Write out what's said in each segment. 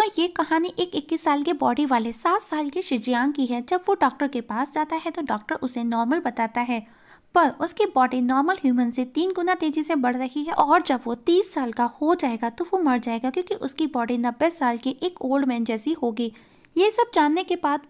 दोस्तों ये कहानी एक 21 साल के बॉडी वाले 7 साल के शिजियांग की है। जब वो डॉक्टर के पास जाता है तो डॉक्टर उसे नॉर्मल बताता है, पर उसकी बॉडी नॉर्मल ह्यूमन से 3 गुना तेजी से बढ़ रही है और जब वो 30 साल का हो जाएगा तो वो मर जाएगा क्योंकि उसकी बॉडी 90 साल की एक ओल्ड मैन जैसी होगी। ये सब जानने के बाद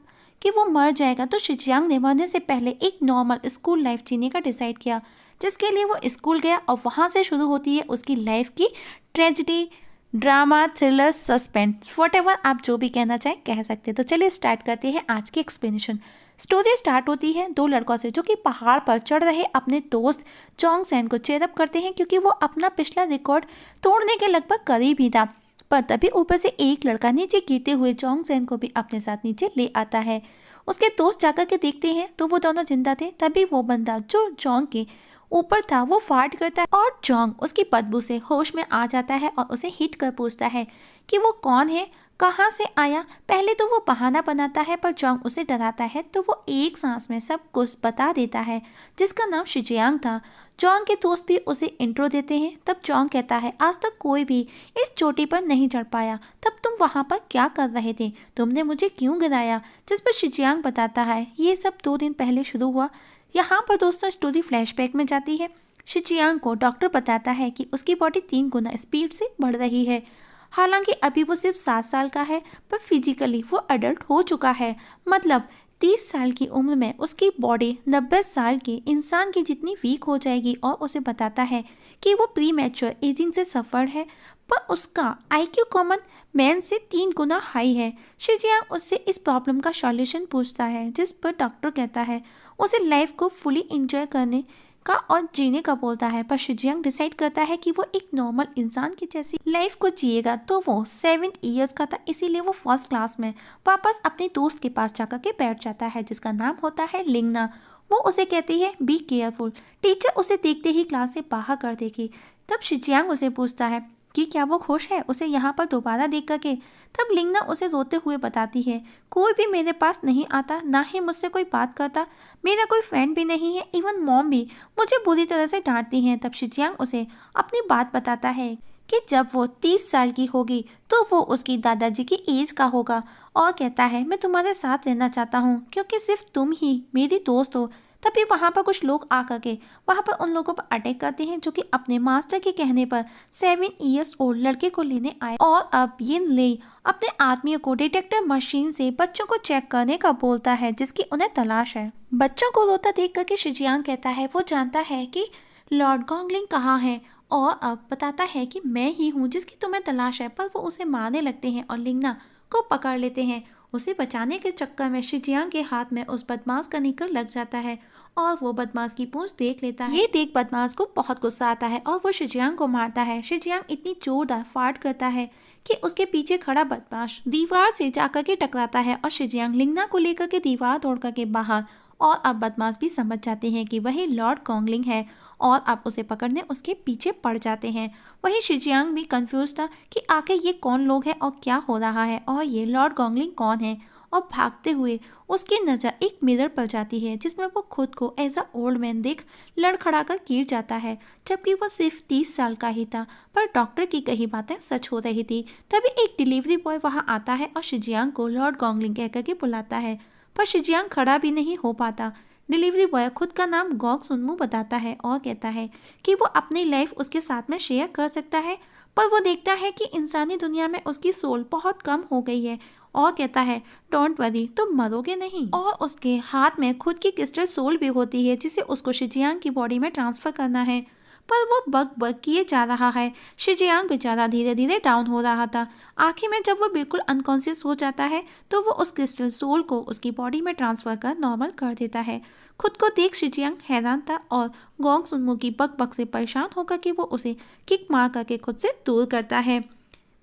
कि वो मर जाएगा तो शिजियांग ने मरने से पहले एक नॉर्मल स्कूल लाइफ जीने का डिसाइड किया, जिसके लिए वो स्कूल गया और वहाँ से शुरू होती है उसकी लाइफ की tragedy, drama, thriller, suspense, whatever आप जो भी कहना चाहें कह सकते हैं। तो चलिए स्टार्ट करते हैं आज की एक्सप्लेनेशन। स्टोरी स्टार्ट होती है 2 लड़कों से जो कि पहाड़ पर चढ़ रहे अपने दोस्त जोंग सैन को चेयरअप करते हैं क्योंकि वो अपना पिछला रिकॉर्ड तोड़ने के लगभग करीब ही था। पर तभी ऊपर से एक लड़का नीचे गिरते हुए जोंग सैन को भी अपने साथ नीचे ले आता है। उसके दोस्त जाकर के देखते हैं तो वो दोनों जिंदा थे। तभी वो बंदा जो जोंग के ऊपर था वो फार्ट करता है और जोंग उसकी बदबू से होश में आ जाता है और उसे हिट कर पूछता है कि वो कौन है, कहाँ से आया। पहले तो वो बहाना बनाता है पर जोंग उसे डराता है तो वो एक सांस में सब कुछ बता देता है, जिसका नाम शिजियांग था। जोंग के दोस्त भी उसे इंट्रो देते हैं। तब जोंग कहता है आज तक कोई भी इस चोटी पर नहीं चढ़ पाया, तब तुम वहाँ पर क्या कर रहे थे, तुमने मुझे क्यों गिराया। जिस पर शिजियांग बताता है ये सब 2 दिन पहले शुरू हुआ। यहाँ पर दोस्तों स्टोरी फ्लैशबैक में जाती है। शिजियांग को डॉक्टर बताता है कि उसकी बॉडी 3 गुना स्पीड से बढ़ रही है। हालांकि अभी वो सिर्फ 7 साल का है पर फिजिकली वो अडल्ट हो चुका है। मतलब 30 साल की उम्र में उसकी बॉडी 90 साल के इंसान की जितनी वीक हो जाएगी और उसे बताता है कि वो प्री मैच्योर एजिंग से सफ़र है, पर उसका आईक्यू कॉमन मैन से 3 गुना हाई है। शिजियांग उससे इस प्रॉब्लम का सॉल्यूशन पूछता है, जिस पर डॉक्टर कहता है उसे लाइफ को फुली एंजॉय करने का और जीने का बोलता है। पर शिजियांग डिसाइड करता है कि वो एक नॉर्मल इंसान की जैसी लाइफ को जिएगा। तो वो 7 इयर्स का था, इसीलिए वो फर्स्ट क्लास में वापस अपने दोस्त के पास जाकर के बैठ जाता है जिसका नाम होता है लिंगना। वो उसे कहती है बी केयरफुल, टीचर उसे देखते ही क्लास से बाहर कर देगी। तब शिजियांग उसे पूछता है कि क्या वो खुश है उसे यहाँ पर दोबारा देख करके। तब लिंगना उसे रोते हुए बताती है कोई भी मेरे पास नहीं आता, ना ही मुझसे कोई बात करता, मेरा कोई फ्रेंड भी नहीं है, इवन मॉम भी मुझे बुरी तरह से डांटती हैं। तब शिजियांग उसे अपनी बात बताता है कि जब वो 30 साल की होगी तो वो उसकी दादाजी की एज का होगा और कहता है मैं तुम्हारे साथ रहना चाहता हूँ क्योंकि सिर्फ तुम ही मेरी दोस्त हो। तभी वहाँ पर कुछ लोग आकर के वहाँ पर उन लोगों पर अटैक करते हैं जो कि अपने मास्टर के कहने पर 7 इयर्स ओल्ड लड़के को लेने आए और अब ये ले अपने आदमियों को डिटेक्टर मशीन से बच्चों को चेक करने का बोलता है जिसकी उन्हें तलाश है। बच्चों को रोता देख करके शिजियांग कहता है वो जानता है कि लॉर्ड गॉन्गलिंग कहाँ है और अब बताता है कि मैं ही हूँ जिसकी तुम्हें तलाश है। पर वो उसे मारने लगते हैं और लिंगना को पकड़ लेते हैं। उसे बचाने के चक्कर में शिजियांग के हाथ में उस बदमाश का निकर लग जाता है और वो बदमाश की पूंछ देख लेता है। ये देख बदमाश को बहुत गुस्सा आता है और वो शिजियांग को मारता है। शिजियांग इतनी जोरदार फाट करता है कि उसके पीछे खड़ा बदमाश दीवार से जाकर के टकराता है और शिजियांग लिंगना को लेकर के दीवार तोड़ करके बाहर। और अब बदमाश भी समझ जाते हैं कि वही लॉर्ड गॉन्गलिंग है और अब उसे पकड़ने उसके पीछे पड़ जाते हैं। वही शिजियांग भी कंफ्यूज था कि आखिर ये कौन लोग हैं और क्या हो रहा है और ये लॉर्ड गॉन्गलिंग कौन है। और भागते हुए उसकी नज़र एक मिरर पर जाती है जिसमें वो खुद को एज अ ओल्ड मैन देख लड़खड़ा कर गिर जाता है, जबकि वो सिर्फ 30 साल का ही था। पर डॉक्टर की कही बातें सच हो रही थी। तभी एक डिलीवरी बॉय वहाँ आता है और शिजियांग को लॉर्ड गॉन्गलिंग कहकर के बुलाता है, पर शिजियांग खड़ा भी नहीं हो पाता। डिलीवरी बॉय खुद का नाम गॉग सुनमू बताता है और कहता है कि वो अपनी लाइफ उसके साथ में शेयर कर सकता है, पर वो देखता है कि इंसानी दुनिया में उसकी सोल बहुत कम हो गई है और कहता है डोंट वरी तुम मरोगे नहीं। और उसके हाथ में खुद की क्रिस्टल सोल भी होती है जिसे उसको शिजियांग की बॉडी में ट्रांसफर करना है, पर वो बग किए जा रहा है। शिजियांग बेचारा धीरे धीरे डाउन हो रहा था। आखिर में जब वो बिल्कुल अनकॉन्शियस हो जाता है तो वो उस क्रिस्टल सोल को उसकी बॉडी में ट्रांसफर कर नॉर्मल कर देता है। खुद को देख शिजियांग हैरान था और गॉन्ग सुनमू की बक से परेशान होकर के वो उसे किक मार करके खुद से दूर करता है।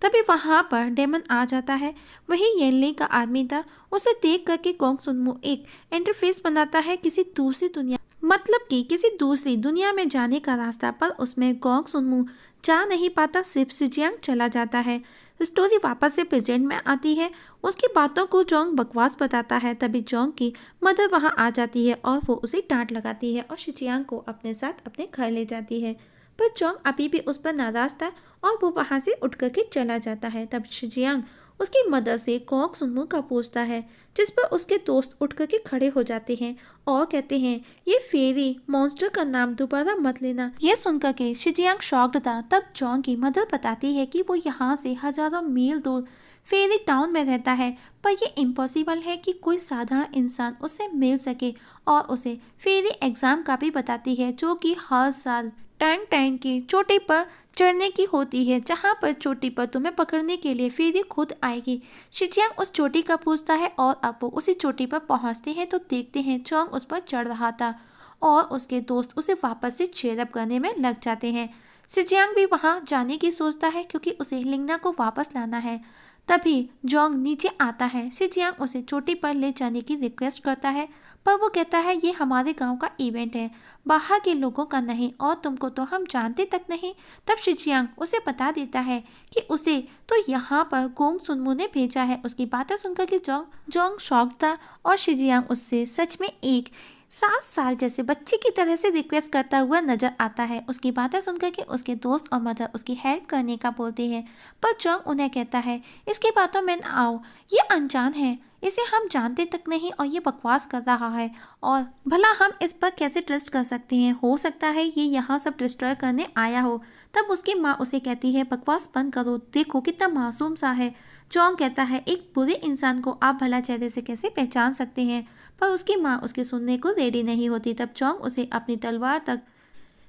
तभी वहाँ पर डेमन आ जाता है, वही येनली का आदमी था। उसे देख करके गॉन्ग सुनमू एक इंटरफेस बनाता है किसी दूसरी दुनिया, मतलब कि किसी दूसरी दुनिया में जाने का रास्ता, पर उसमें गॉन्ग सुनमू जा नहीं पाता, सिर्फ शिजियांग चला जाता है। स्टोरी वापस से प्रेजेंट में आती है। उसकी बातों को जोंग बकवास बताता है। तभी जोंग की मदर वहां आ जाती है और वो उसे डांट लगाती है और शिजियांग को अपने साथ अपने घर ले जाती है। पर जोंग अभी भी उस पर नाराज था और वो वहां से उठ करके चला जाता है। तब शिजियांग उसकी मदद से कॉक सुनमू का पूछता है, जिस पर उसके दोस्त उठ करके खड़े हो जाते हैं और कहते हैं, ये फेरी मॉन्स्टर का नाम दोबारा मत लेना। ये सुनकर के शिजियांग शॉक्ड था। तब जोंग की मदर बताती है कि वो यहाँ से हजारों मील दूर फेरी टाउन में रहता है, पर यह इम्पॉसिबल है कि कोई साधारण इंसान उससे मिल सके, और उसे फेरी एग्जाम का भी बताती है, जो कि हर साल टैंग टैंग की चोटी पर चढ़ने की होती है, जहां पर चोटी पर तुम्हें पकड़ने के लिए फेरी खुद आएगी। शिजियांग उस चोटी का पूछता है और अब वो उसी चोटी पर पहुंचते हैं तो देखते हैं जोंग उस पर चढ़ रहा था और उसके दोस्त उसे वापस से चेयरअप करने में लग जाते हैं। शिजियांग भी वहां जाने की सोचता है क्योंकि उसे लिंगना को वापस लाना है। तभी जोंग नीचे आता है। शिजियांग उसे चोटी पर ले जाने की रिक्वेस्ट करता है, पर वो कहता है ये हमारे गांव का इवेंट है, बाहर के लोगों का नहीं, और तुमको तो हम जानते तक नहीं। तब शिजियांग उसे बता देता है कि उसे तो यहाँ पर गोंग सुनमू ने भेजा है। उसकी बातें सुनकर के जोंग शॉक था और शिजियांग उससे सच में एक 7 साल जैसे बच्चे की तरह से रिक्वेस्ट करता हुआ नजर आता है। उसकी बातें सुनकर के उसके दोस्त और मदर उसकी हेल्प करने का बोलते हैं, पर जोंग उन्हें कहता है, इसकी बातों में न आओ, ये अनजान है, इसे हम जानते तक नहीं और ये बकवास कर रहा है, और भला हम इस पर कैसे ट्रस्ट कर सकते हैं, हो सकता है ये यहाँ सब डिस्ट्रॉय करने आया हो। तब उसकी माँ उसे कहती है, बकवास बंद करो, देखो कितना मासूम सा है। जोंग कहता है, एक बुरे इंसान को आप भला चेहरे से कैसे पहचान सकते हैं, पर उसकी माँ उसके सुनने को रेडी नहीं होती। तब जोंग उसे अपनी तलवार तक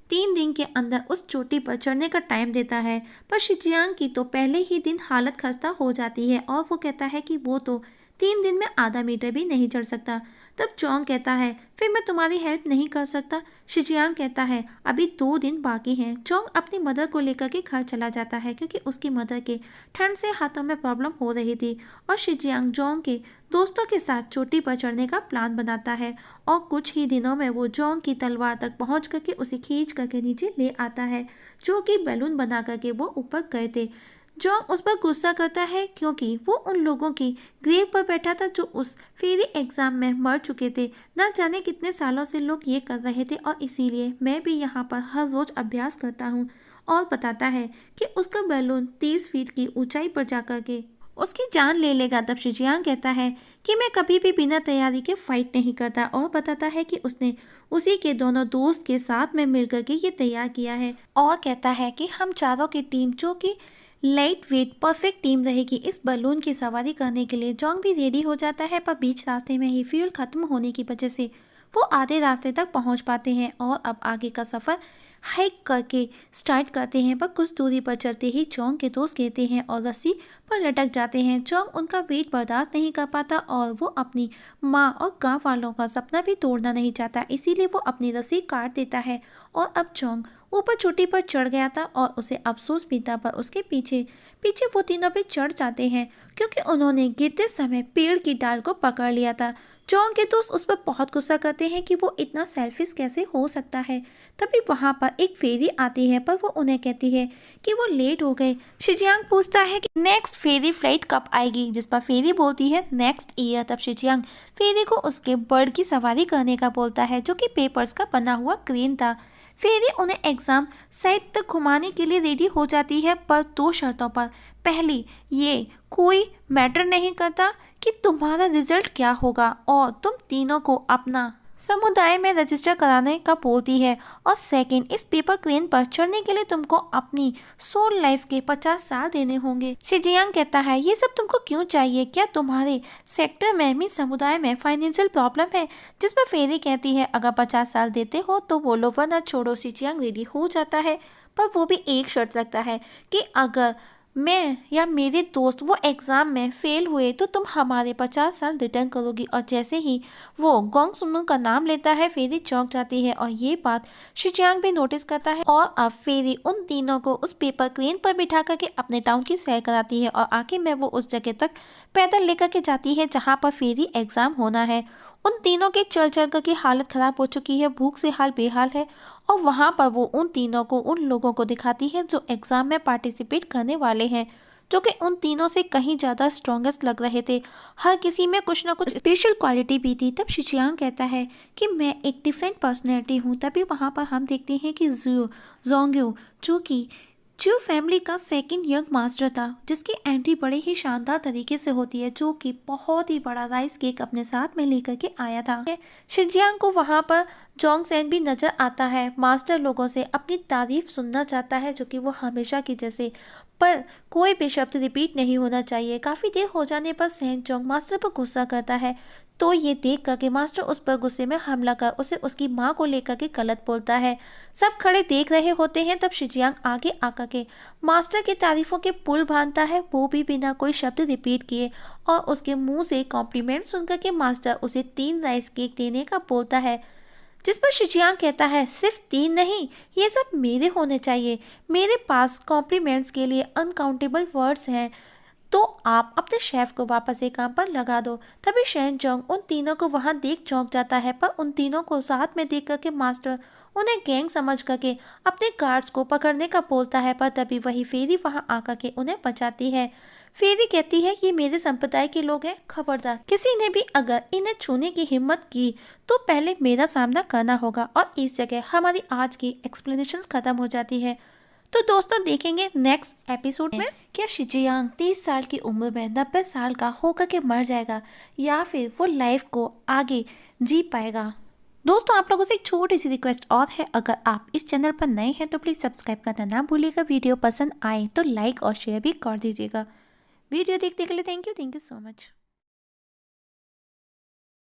3 दिन के अंदर उस चोटी पर चढ़ने का टाइम देता है, पर शिजियांग की तो पहले ही दिन हालत खस्ता हो जाती है और वो कहता है कि वो तो 3 दिन में आधा मीटर भी नहीं चढ़ सकता। तब जोंग कहता है, फिर मैं तुम्हारी हेल्प नहीं कर सकता। शिजियांग कहता है, अभी 2 दिन बाकी हैं। जोंग अपनी मदर को लेकर के घर चला जाता है क्योंकि उसकी मदर के ठंड से हाथों में प्रॉब्लम हो रही थी, और शिजियांग जोंग के दोस्तों के साथ चोटी पर चढ़ने का प्लान बनाता है, और कुछ ही दिनों में वो जोंग की तलवार तक पहुंच करके उसे खींच करके नीचे ले आता है, जो कि बैलून बना करके वो ऊपर गए थे। जोंग उस पर गुस्सा करता है क्योंकि वो उन लोगों की ग्रेव पर बैठा था जो उस फेरी एग्जाम में मर चुके थे। न जाने कितने सालों से लोग ये कर रहे थे, और इसीलिए मैं भी यहाँ पर हर रोज अभ्यास करता हूँ। और बताता है कि उसका बैलून 30 फीट की ऊंचाई पर जाकर के उसकी जान ले लेगा। तब शिजियांग कहता है कि मैं कभी भी बिना तैयारी के फाइट नहीं करता, और बताता है कि उसने उसी के दोनों दोस्त के साथ में मिलकर के ये तैयार किया है, और कहता है कि हम चारों की टीम, जो कि लाइट वेट परफेक्ट टीम रहेगी, इस बलून की सवारी करने के लिए। जोंग भी रेडी हो जाता है, पर बीच रास्ते में ही फ्यूल खत्म होने की वजह से वो आधे रास्ते तक पहुंच पाते हैं और अब आगे का सफ़र हाइक करके स्टार्ट करते हैं। पर कुछ दूरी पर चलते ही जोंग के दोस्त गिरते हैं और रस्सी पर लटक जाते हैं। जोंग उनका वेट बर्दाश्त नहीं कर पाता और वो अपनी माँ और गांव वालों का सपना भी तोड़ना नहीं चाहता, इसीलिए वो अपनी रस्सी काट देता है। और अब जोंग ऊपर चोटी पर चढ़ गया था और उसे अफसोस भी था, पर उसके पीछे पीछे वो तीनों पे चढ़ जाते हैं क्योंकि उन्होंने गिरते समय पेड़ की डाल को पकड़ लिया था। जोंग के दोस्त उस पर बहुत गुस्सा करते हैं कि वो इतना सेल्फिश कैसे हो सकता है। तभी वहाँ पर एक फेरी आती है, पर वो उन्हें कहती है कि वो लेट हो गए। शिजियांग पूछता है कि नेक्स्ट फेरी फ्लाइट कब आएगी, जिस पर फेरी बोलती है नेक्स्ट ईयर। तब शिजियांग फेरी को उसके बर्ड की सवारी करने का बोलता है, जो कि पेपर्स का बना हुआ क्रेन था। फेरी उन्हें एग्जाम साइट तक घुमाने के लिए रेडी हो जाती है, पर 2 शर्तों पर। पहली, ये कोई मैटर नहीं करता कि तुम्हारा रिजल्ट क्या होगा, और तुम तीनों को अपना समुदाय में रजिस्टर कराने का बोलती है, और सेकंड, इस पेपर क्रेन पर चढ़ने के लिए तुमको अपनी सोल लाइफ के 50 साल देने होंगे। शिजियांग कहता है, ये सब तुमको क्यों चाहिए, क्या तुम्हारे सेक्टर में मीन समुदाय में फाइनेंशियल प्रॉब्लम है। जिस पर फेरी कहती है, अगर 50 साल देते हो तो बोलो, वरना छोड़ो। शिजियांग रेडी हो जाता है, पर वो भी एक शर्त रखता है कि अगर मैं या मेरे दोस्त वो एग्ज़ाम में फेल हुए तो तुम हमारे 50 साल रिटर्न करोगी। और जैसे ही वो गोंग सुनमू का नाम लेता है, फेरी चौंक जाती है, और ये बात शिजियांग भी नोटिस करता है। और अब फेरी उन तीनों को उस पेपर क्रेन पर बिठा करके अपने टाउन की सैर कराती है, और आखिर में वो उस जगह तक पैदल लेकर के जाती है जहाँ पर फेरी एग्ज़ाम होना है। उन तीनों के चल चल कर की हालत ख़राब हो चुकी है, भूख से हाल बेहाल है, और वहाँ पर वो उन तीनों को उन लोगों को दिखाती है जो एग्ज़ाम में पार्टिसिपेट करने वाले हैं। जो कि उन तीनों से कहीं ज़्यादा स्ट्रॉन्गेस्ट लग रहे थे। हर किसी में कुछ ना कुछ स्पेशल क्वालिटी भी थी। तब शिजियांग कहता है कि मैं एक डिफरेंट पर्सनैलिटी हूँ। तभी वहाँ पर हम देखते हैं कि जोंग्यो जो कि जो फैमिली का सेकंड यंग मास्टर था, जिसकी एंट्री बड़े ही शानदार तरीके से होती है, जो कि बहुत ही बड़ा राइस केक अपने साथ में लेकर के आया था। शिजियांग को वहाँ पर जोंग सैन भी नजर आता है। मास्टर लोगों से अपनी तारीफ सुनना चाहता है, जो कि वो हमेशा की जैसे, पर कोई भी शब्द रिपीट नहीं होना चाहिए। काफ़ी देर हो जाने पर सैन जोंग मास्टर पर गुस्सा करता है, तो ये देख कर के मास्टर उस पर गुस्से में हमला कर उसे उसकी माँ को लेकर के गलत बोलता है। सब खड़े देख रहे होते हैं। तब शिजियांग आगे आकर के मास्टर की तारीफों के पुल बांधता है, वो भी बिना कोई शब्द रिपीट किए, और उसके मुंह से कॉम्प्लीमेंट सुनकर के मास्टर उसे 3 राइस केक देने का बोलता है, जिस पर शिजियांग कहता है सिर्फ 3 नहीं, ये सब मेरे होने चाहिए। मेरे पास कॉम्प्लीमेंट्स के लिए अनकाउंटेबल वर्ड्स हैं, तो आप अपने शेफ को वापस एक काम पर लगा दो। तभी शैन जोंग उन तीनों को वहां देख चौंक जाता है, पर उन तीनों को साथ में देख करके मास्टर उन्हें गैंग समझ करके अपने गार्ड्स को पकड़ने का बोलता है। पर तभी वही फेरी वहां आकर के उन्हें बचाती है। फेरी कहती है ये मेरे संप्रदाय के लोग हैं, खबरदार किसी ने भी अगर इन्हें छूने की हिम्मत की तो पहले मेरा सामना करना होगा। और इस जगह हमारी आज की एक्सप्लेनेशन खत्म हो जाती है। तो दोस्तों देखेंगे नेक्स्ट एपिसोड में क्या शिजियांग 30 साल की उम्र में 90 साल का होकर के मर जाएगा, या फिर वो लाइफ को आगे जी पाएगा। दोस्तों आप लोगों से एक छोटी सी रिक्वेस्ट और है, अगर आप इस चैनल पर नए हैं तो प्लीज़ सब्सक्राइब करना ना भूलिएगा। वीडियो पसंद आए तो लाइक और शेयर भी कर दीजिएगा। वीडियो देखने के लिए थैंक यू सो मच।